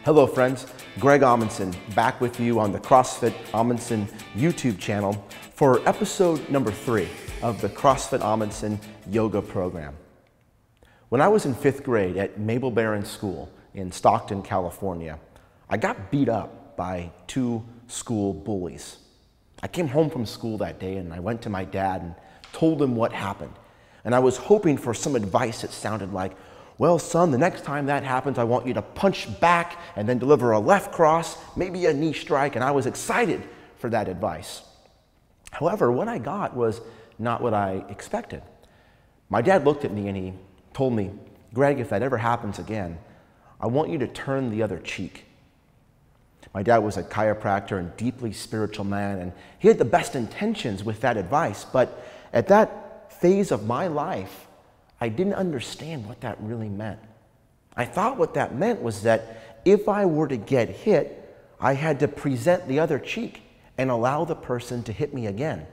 Hello friends, Greg Amundson back with you on the CrossFit Amundson YouTube channel for episode number 3 of the CrossFit Amundson yoga program. When I was in 5th grade at Mabel Barron School in Stockton, California, I got beat up by 2 school bullies. I came home from school that day and I went to my dad and told him what happened. And I was hoping for some advice that sounded like, well, son, the next time that happens, I want you to punch back and then deliver a left cross, maybe a knee strike, and I was excited for that advice. However, what I got was not what I expected. My dad looked at me and he told me, Greg, if that ever happens again, I want you to turn the other cheek. My dad was a chiropractor and deeply spiritual man, and he had the best intentions with that advice, but at that phase of my life, I didn't understand what that really meant. I thought what that meant was that if I were to get hit, I had to present the other cheek and allow the person to hit me again.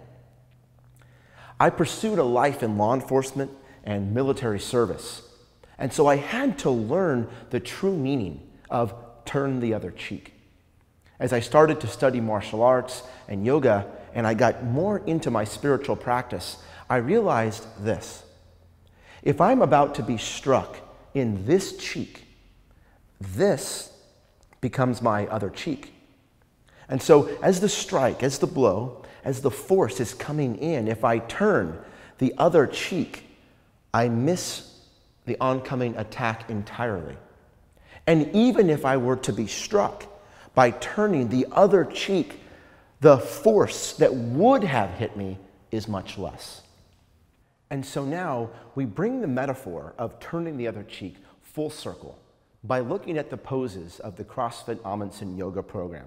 I pursued a life in law enforcement and military service, and so I had to learn the true meaning of turn the other cheek. As I started to study martial arts and yoga, and I got more into my spiritual practice, I realized this. If I'm about to be struck in this cheek, this becomes my other cheek. And so as the strike, as the blow, as the force is coming in, if I turn the other cheek, I miss the oncoming attack entirely. And even if I were to be struck by turning the other cheek, the force that would have hit me is much less. And so now we bring the metaphor of turning the other cheek full circle by looking at the poses of the CrossFit Amundson yoga program.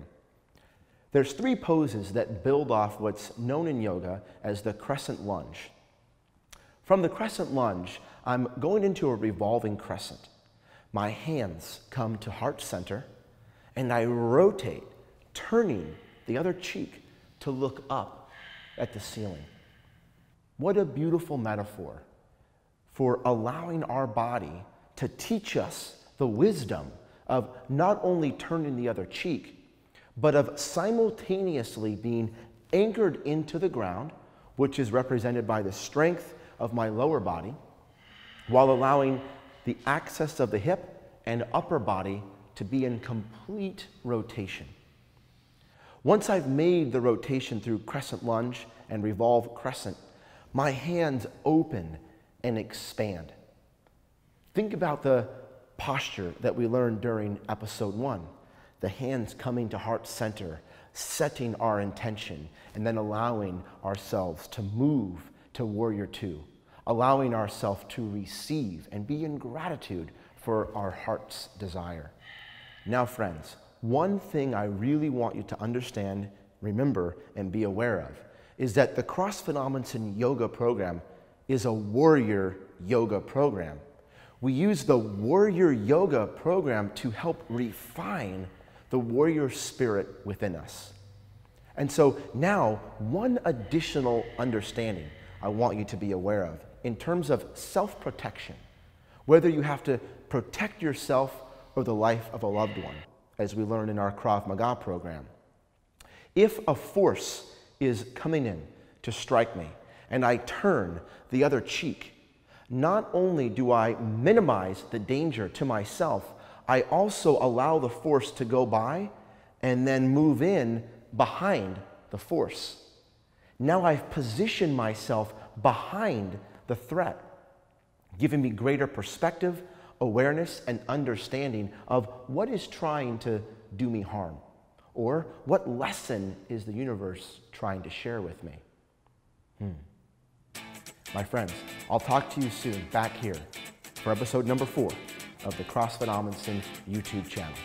There's 3 poses that build off what's known in yoga as the crescent lunge. From the crescent lunge, I'm going into a revolving crescent. My hands come to heart center and I rotate, turning the other cheek to look up at the ceiling. What a beautiful metaphor for allowing our body to teach us the wisdom of not only turning the other cheek, but of simultaneously being anchored into the ground, which is represented by the strength of my lower body, while allowing the axis of the hip and upper body to be in complete rotation. Once I've made the rotation through crescent lunge and revolve crescent, my hands open and expand. Think about the posture that we learned during episode 1. The hands coming to heart center, setting our intention, and then allowing ourselves to move to warrior 2, allowing ourselves to receive and be in gratitude for our heart's desire. Now, friends, one thing I really want you to understand, remember, and be aware of is that the CrossFit Amundson yoga program is a warrior yoga program. We use the warrior yoga program to help refine the warrior spirit within us. And so now, one additional understanding I want you to be aware of in terms of self-protection, whether you have to protect yourself or the life of a loved one, as we learn in our Krav Maga program. If a force is coming in to strike me and I turn the other cheek, not only do I minimize the danger to myself, I also allow the force to go by and then move in behind the force. Now I've positioned myself behind the threat, giving me greater perspective, awareness, and understanding of what is trying to do me harm, or what lesson is the universe trying to share with me. My friends, I'll talk to you soon back here for episode number 4 of the CrossFit Amundson YouTube channel.